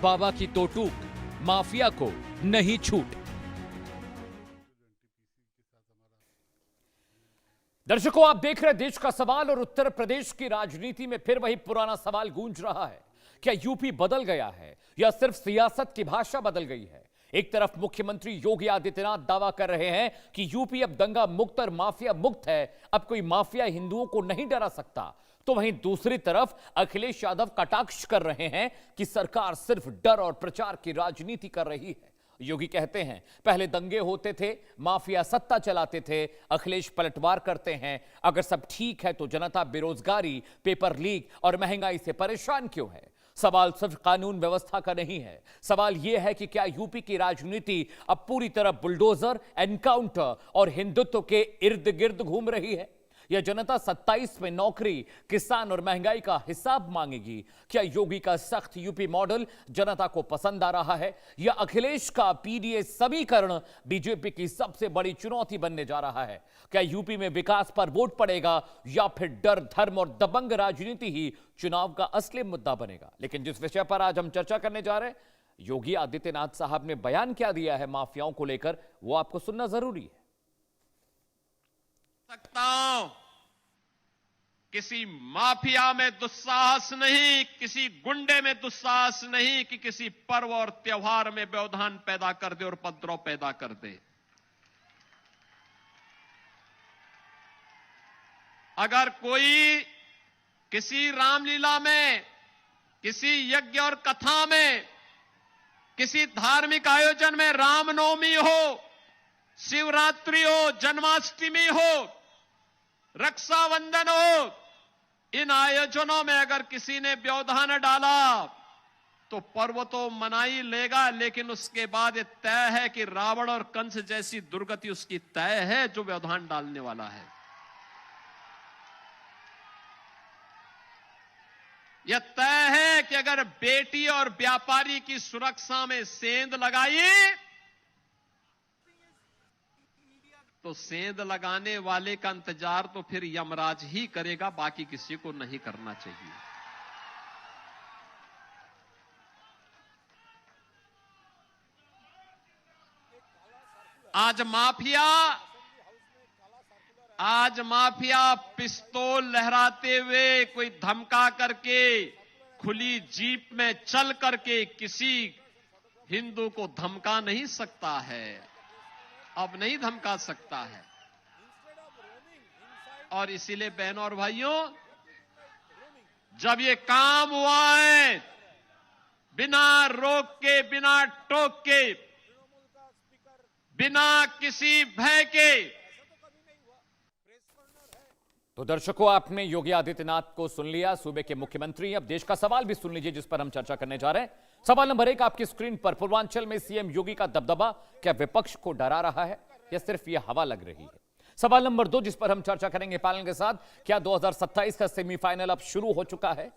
बाबा की तो टूक, माफिया को नहीं छूट। दर्शकों, आप देख रहे हैं देश का सवाल और उत्तर प्रदेश की राजनीति में फिर वही पुराना सवाल गूंज रहा है। क्या यूपी बदल गया है या सिर्फ सियासत की भाषा बदल गई है? एक तरफ मुख्यमंत्री योगी आदित्यनाथ दावा कर रहे हैं कि यूपी अब दंगा मुक्त और माफिया मुक्त है, अब कोई माफिया हिंदुओं को नहीं डरा सकता। तो वहीं दूसरी तरफ अखिलेश यादव कटाक्ष कर रहे हैं कि सरकार सिर्फ डर और प्रचार की राजनीति कर रही है। योगी कहते हैं पहले दंगे होते थे, माफिया सत्ता चलाते थे, अखिलेश पलटवार करते हैं। अगर सब ठीक है तो जनता बेरोजगारी, पेपर लीक और महंगाई से परेशान क्यों है? सवाल सिर्फ कानून व्यवस्था का नहीं है, सवाल यह है कि क्या यूपी की राजनीति अब पूरी तरह बुलडोजर, एनकाउंटर और हिंदुत्व के इर्द गिर्द घूम रही है? यह जनता 27 में नौकरी, किसान और महंगाई का हिसाब मांगेगी? क्या योगी का सख्त यूपी मॉडल जनता को पसंद आ रहा है या अखिलेश का पीडीए समीकरण बीजेपी की सबसे बड़ी चुनौती बनने जा रहा है? क्या यूपी में विकास पर वोट पड़ेगा या फिर डर, धर्म और दबंग राजनीति ही चुनाव का असली मुद्दा बनेगा? लेकिन जिस विषय पर आज हम चर्चा करने जा रहे हैं, योगी आदित्यनाथ साहब ने बयान क्या दिया है माफियाओं को लेकर, वो आपको सुनना जरूरी है। सकता हूं, किसी माफिया में दुस्साहस नहीं, किसी गुंडे में दुस्साहस नहीं कि किसी पर्व और त्योहार में व्यवधान पैदा कर दे और उपद्रव पैदा कर दे। अगर कोई किसी रामलीला में, किसी यज्ञ और कथा में, किसी धार्मिक आयोजन में, रामनवमी हो, शिवरात्रि हो, जन्माष्टमी हो, रक्षाबंधन हो, इन आयोजनों में अगर किसी ने व्यवधान डाला तो पर्व तो मना ही लेगा, लेकिन उसके बाद यह तय है कि रावण और कंस जैसी दुर्गति उसकी तय है जो व्यवधान डालने वाला है। यह तय है कि अगर बेटी और व्यापारी की सुरक्षा में सेंध लगाई तो सेंध लगाने वाले का इंतजार तो फिर यमराज ही करेगा, बाकी किसी को नहीं करना चाहिए। आज माफिया पिस्तौल लहराते हुए, कोई धमका करके, खुली जीप में चल करके किसी हिंदू को धमका नहीं सकता है, अब नहीं धमका सकता है। और इसीलिए बहनों और भाइयों, जब ये काम हुआ है बिना रोक के, बिना टोक के, बिना किसी भय के, तो दर्शकों, आपने योगी आदित्यनाथ को सुन लिया, सूबे के मुख्यमंत्री। अब देश का सवाल भी सुन लीजिए जिस पर हम चर्चा करने जा रहे हैं। सवाल नंबर 1 आपकी स्क्रीन पर, पूर्वांचल में सीएम योगी का दबदबा क्या विपक्ष को डरा रहा है या सिर्फ यह हवा लग रही है? सवाल नंबर 2 जिस पर हम चर्चा करेंगे पैनल के साथ, क्या 2027 का सेमीफाइनल अब शुरू हो चुका है?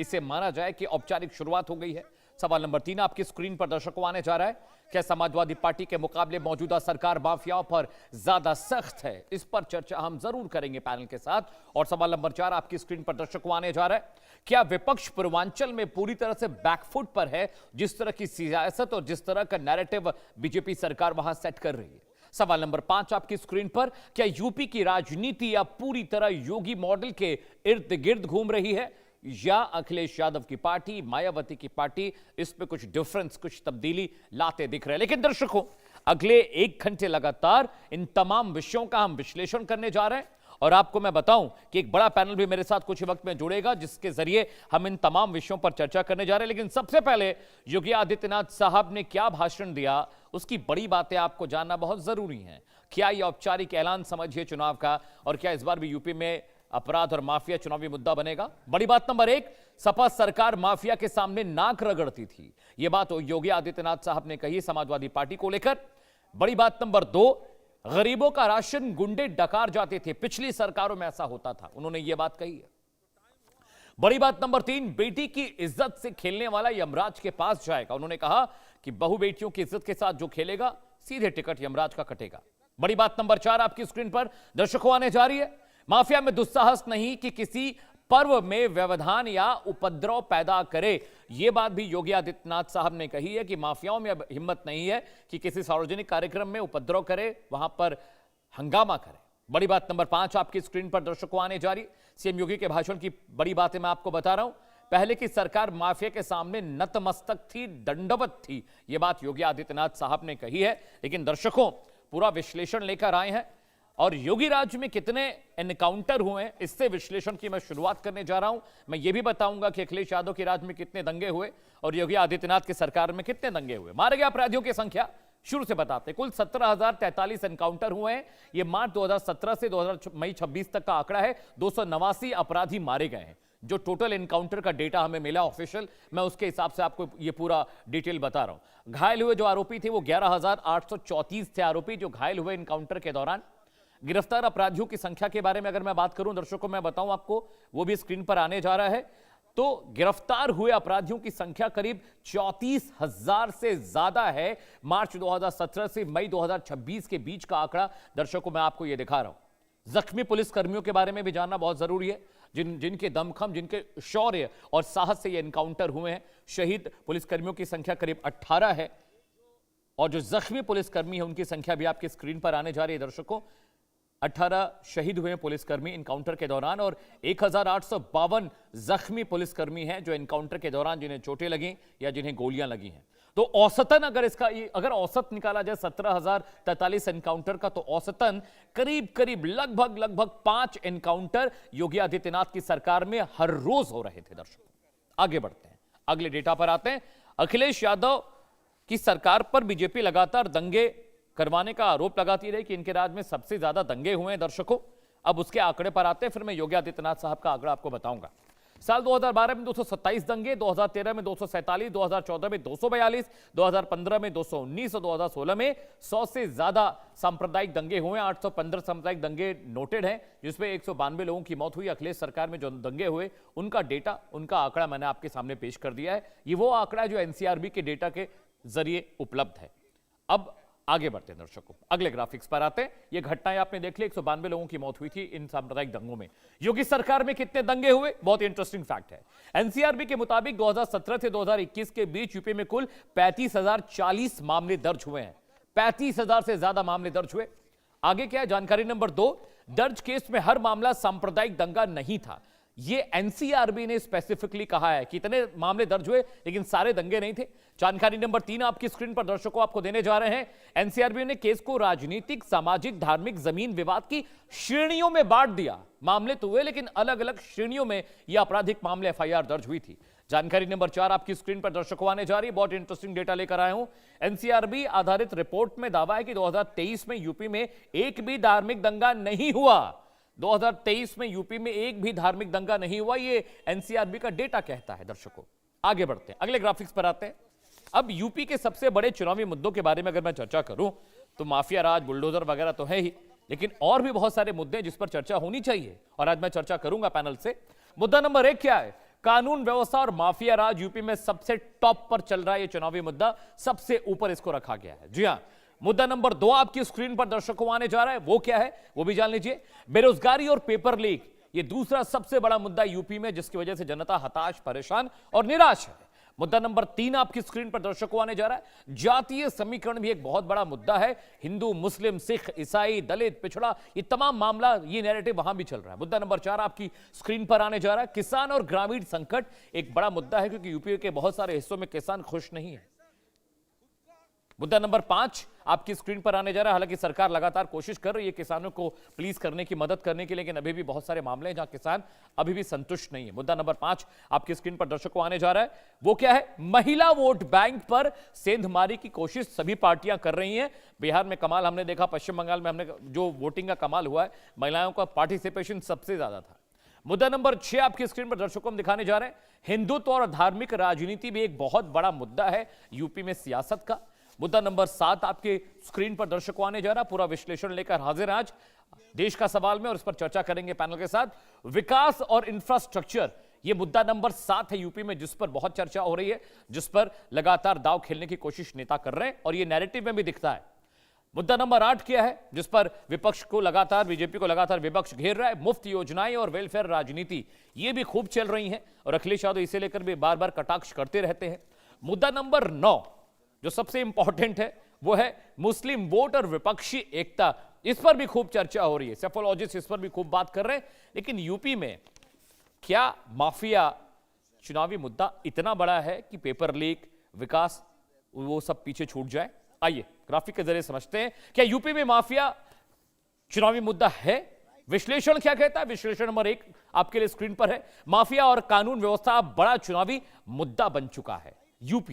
इसे माना जाए कि औपचारिक शुरुआत हो गई है। सवाल नंबर 3 आपकी स्क्रीन पर दर्शकों आने जा रहा है, क्या समाजवादी पार्टी के मुकाबले मौजूदा सरकार माफियाओं पर ज्यादा सख्त है? इस पर चर्चा हम जरूर करेंगे पैनल के साथ। और सवाल नंबर 4 आपकी स्क्रीन पर दर्शकों आने जा रहा है, क्या विपक्ष पूर्वांचल में पूरी तरह से बैकफुट पर है, जिस तरह की सियासत और जिस तरह का नैरेटिव बीजेपी सरकार वहां सेट कर रही है? सवाल नंबर 5 आपकी स्क्रीन पर, क्या यूपी की राजनीति अब पूरी तरह योगी मॉडल के इर्द गिर्द घूम रही है या अखिलेश यादव की पार्टी, मायावती की पार्टी इसमें कुछ डिफरेंस, कुछ तब्दीली लाते दिख रहे हैं? लेकिन दर्शकों, अगले 1 घंटे लगातार इन तमाम विषयों का हम विश्लेषण करने जा रहे हैं और आपको मैं बताऊं कि एक बड़ा पैनल भी मेरे साथ कुछ ही वक्त में जुड़ेगा जिसके जरिए हम इन तमाम विषयों पर चर्चा करने जा रहे हैं। लेकिन सबसे पहले योगी आदित्यनाथ साहब ने क्या भाषण दिया, उसकी बड़ी बातें आपको जानना बहुत जरूरी है। क्या यह औपचारिक ऐलान समझिए चुनाव का, और क्या इस बार भी यूपी में अपराध और माफिया चुनावी मुद्दा बनेगा? बड़ी बात नंबर 1, सपा सरकार माफिया के सामने नाक रगड़ती थी, यह बात योगी आदित्यनाथ साहब ने कही समाजवादी पार्टी को लेकर। बड़ी बात नंबर 2, गरीबों का राशन गुंडे डकार जाते थे, पिछली सरकारों में ऐसा होता था, उन्होंने यह बात कही है। बड़ी बात नंबर 3, बेटी की इज्जत से खेलने वाला यमराज के पास जाएगा, उन्होंने कहा कि बहु बेटियों की इज्जत के साथ जो खेलेगा सीधे टिकट यमराज का कटेगा। बड़ी बात नंबर 4 आपकी स्क्रीन पर दर्शकों आने जा रही है, माफिया में दुस्साहस नहीं कि किसी पर्व में व्यवधान या उपद्रव पैदा करे। यह बात भी योगी आदित्यनाथ साहब ने कही है कि माफियाओं में अब हिम्मत नहीं है कि किसी सार्वजनिक कार्यक्रम में उपद्रव करे, वहां पर हंगामा करे। बड़ी बात नंबर 5 आपकी स्क्रीन पर दर्शकों आने जा रही। सीएम योगी के भाषण की बड़ी बातें मैं आपको बता रहा हूं। पहले की सरकार माफिया के सामने नतमस्तक थी, दंडवत थी, यह बात योगी आदित्यनाथ साहब ने कही है। लेकिन दर्शकों, पूरा विश्लेषण लेकर आए हैं और योगी राज में कितने एनकाउंटर हुए हैं, इससे विश्लेषण की मैं शुरुआत करने जा रहा हूं। मैं ये भी बताऊंगा कि अखिलेश यादव के राज में कितने दंगे हुए और योगी आदित्यनाथ की सरकार में कितने दंगे हुए। मारे गए अपराधियों की संख्या शुरू से बताते हैं। कुल 17,043 एनकाउंटर हुए हैं। यह मार्च 2017 से मई 26 तक का आंकड़ा है। 289 अपराधी मारे गए हैं। जो टोटल एनकाउंटर का डेटा हमें मिला ऑफिशियल, मैं उसके हिसाब से आपको ये पूरा डिटेल बता रहा हूं। घायल हुए जो आरोपी थे वो 11,834 थे आरोपी जो घायल हुए एनकाउंटर के दौरान। गिरफ्तार अपराधियों की संख्या के बारे में अगर मैं बात करूं दर्शकों, मैं बताऊं आपको, वो भी स्क्रीन पर आने जा रहा है। तो गिरफ्तार हुए अपराधियों की संख्या करीब 34,000 से ज्यादा है। मार्च 2017 से मई 2026 के बीच का आंकड़ा दर्शकों मैं आपको यह दिखा रहा हूं। जख्मी पुलिसकर्मियों के बारे में भी जानना बहुत जरूरी है, जिनके दमखम, जिनके शौर्य और साहस से ये एनकाउंटर हुए हैं। शहीद पुलिसकर्मियों की संख्या करीब 18 है और जो जख्मी पुलिसकर्मी है उनकी संख्या भी आपकी स्क्रीन पर आने जा रही है दर्शकों। 18 शहीद हुए पुलिसकर्मी एनकाउंटर के दौरान और 1,852 जख्मी पुलिसकर्मी हैं जो एनकाउंटर के दौरान जिन्हें चोटें लगी या जिन्हें गोलियां लगी हैं। तो औसतन अगर औसत निकाला जाए 17,043 एनकाउंटर का, तो औसतन करीब लगभग 5 एनकाउंटर योगी आदित्यनाथ की सरकार में हर रोज हो रहे थे। दर्शकों, आगे बढ़ते हैं, अगले डेटा पर आते हैं। अखिलेश यादव की सरकार पर बीजेपी लगातार दंगे करवाने का आरोप लगाती रही कि इनके राज में सबसे ज्यादा दंगे हुए हैं। दर्शकों, अब उसके आंकड़े पर आते हैं, फिर मैं योगी आदित्यनाथ साहब का आंकड़ा आपको बताऊंगा। साल 2012 में 227 दंगे, 2013 में 247, 2014 में 242, 2015 में 219 और 2016 में 100 से ज्यादा सांप्रदायिक दंगे हुए। 815 सांप्रदायिक दंगे नोटेड हैं, जिसमें 192 लोगों की मौत हुई। अखिलेश सरकार में जो दंगे हुए उनका डेटा, उनका आंकड़ा मैंने आपके सामने पेश कर दिया है। ये वो आंकड़ा जो एनसीआरबी के डेटा के जरिए उपलब्ध है। अब आगे बढ़ते हैं दर्शकों, अगले ग्राफिक्स पर आते हैं। ये घटनाएं आपने देख ली, 192 लोगों की मौत हुई थी इन सांप्रदायिक दंगों में। योगी सरकार में कितने दंगे हुए, बहुत इंटरेस्टिंग फैक्ट है। एनसीआरबी के मुताबिक 2017 से 2021 के बीच यूपी में कुल 35,040 मामले दर्ज हुए हैं। 35,000 से ज्यादा मामले दर्ज हुए। आगे क्या है, जानकारी नंबर 2, दर्ज केस में हर मामला सांप्रदायिक दंगा नहीं था। ये एनसीआरबी ने स्पेसिफिकली कहा है कि इतने मामले दर्ज हुए लेकिन सारे दंगे नहीं थे। जानकारी नंबर 3 आपकी स्क्रीन पर दर्शकों आपको देने जा रहे हैं। एनसीआरबी ने केस को राजनीतिक, सामाजिक, धार्मिक, जमीन विवाद की श्रेणियों में बांट दिया। मामले तो हुए लेकिन अलग अलग श्रेणियों में यह आपराधिक मामले एफआईआर दर्ज हुई थी। जानकारी नंबर 4 आपकी स्क्रीन पर दर्शकों आने जा रही है। बहुत इंटरेस्टिंग डेटा लेकर आया हूं। एनसीआरबी आधारित रिपोर्ट में दावा है कि 2023 में यूपी में एक भी धार्मिक दंगा नहीं हुआ। 2023 में यूपी में एक भी धार्मिक दंगा नहीं हुआ, ये एनसीआरबी का डेटा कहता है। दर्शकों, आगे बढ़ते हैं, अगले ग्राफिक्स पर आते हैं। अब यूपी के सबसे बड़े चुनावी मुद्दों के बारे में अगर मैं चर्चा करूं तो माफिया राज, बुलडोजर वगैरह तो है ही, लेकिन और भी बहुत सारे मुद्दे जिस पर चर्चा होनी चाहिए और आज मैं चर्चा करूंगा पैनल से। मुद्दा नंबर 1 क्या है, कानून व्यवस्था और माफिया राज यूपी में सबसे टॉप पर चल रहा है। ये चुनावी मुद्दा सबसे ऊपर इसको रखा गया है। जी हां, मुद्दा नंबर 2 आपकी स्क्रीन पर दर्शकों आने जा रहा है। वो क्या है वो भी जान लीजिए। बेरोजगारी और पेपर लीक, ये दूसरा सबसे बड़ा मुद्दा यूपी में, जिसकी वजह से जनता हताश, परेशान और निराश है। मुद्दा नंबर 3 आपकी स्क्रीन पर दर्शकों आने जा रहा है। जातीय समीकरण भी एक बहुत बड़ा मुद्दा है। हिंदू, मुस्लिम, सिख, ईसाई, दलित, पिछड़ा, ये तमाम मामला, ये नैरेटिव वहां भी चल रहा है। मुद्दा नंबर 4 आपकी स्क्रीन पर आने जा रहा है। किसान और ग्रामीण संकट एक बड़ा मुद्दा है, क्योंकि यूपी के बहुत सारे हिस्सों में किसान खुश नहीं है। मुद्दा नंबर 5 आपकी स्क्रीन पर आने जा रहा है। हालांकि सरकार लगातार कोशिश कर रही है किसानों को प्लीज करने की, मदद करने की, लेकिन अभी भी बहुत सारे मामले हैं जहां किसान अभी भी संतुष्ट नहीं है। मुद्दा नंबर 5 आपकी स्क्रीन पर दर्शकों आने जा रहा है। वो क्या है, महिला वोट बैंक पर सेंधमारी की कोशिश सभी पार्टियां कर रही हैं। बिहार में कमाल हमने देखा, पश्चिम बंगाल में हमने जो वोटिंग का कमाल हुआ है, महिलाओं का पार्टिसिपेशन सबसे ज्यादा था। मुद्दा नंबर 6 आपकी स्क्रीन पर दर्शकों हम दिखाने जा रहे हैं। हिंदुत्व और धार्मिक राजनीति भी एक बहुत बड़ा मुद्दा है यूपी में सियासत का। मुद्दा नंबर 7 आपके स्क्रीन पर दर्शकों आने जा रहा, पूरा विश्लेषण लेकर हाजिर आज देश का सवाल में, और इस पर चर्चा करेंगे पैनल के साथ। विकास और इंफ्रास्ट्रक्चर, यह मुद्दा नंबर 7 है यूपी में, जिस पर बहुत चर्चा हो रही है, जिस पर लगातार दांव खेलने की कोशिश नेता कर रहे हैं और यह नैरेटिव में भी दिखता है। मुद्दा नंबर 8 क्या है जिस पर विपक्ष को लगातार, बीजेपी को लगातार विपक्ष घेर रहा है? मुफ्त योजनाएं और वेलफेयर राजनीति, ये भी खूब चल रही हैं और अखिलेश यादव इसे लेकर भी बार बार कटाक्ष करते रहते हैं। मुद्दा नंबर 9 जो सबसे इंपॉर्टेंट है वो है मुस्लिम वोट और विपक्षी एकता। इस पर भी खूब चर्चा हो रही है, सेफोलॉजिस्ट इस पर भी खूब बात कर रहे हैं। लेकिन यूपी में क्या माफिया चुनावी मुद्दा इतना बड़ा है कि पेपर लीक, विकास, वो सब पीछे छूट जाए? आइए ग्राफिक के जरिए समझते हैं क्या यूपी में माफिया चुनावी मुद्दा है। विश्लेषण क्या कहता है? विश्लेषण नंबर 1 आपके लिए स्क्रीन पर है। माफिया और कानून व्यवस्था अब बड़ा चुनावी मुद्दा बन चुका है यूपी में।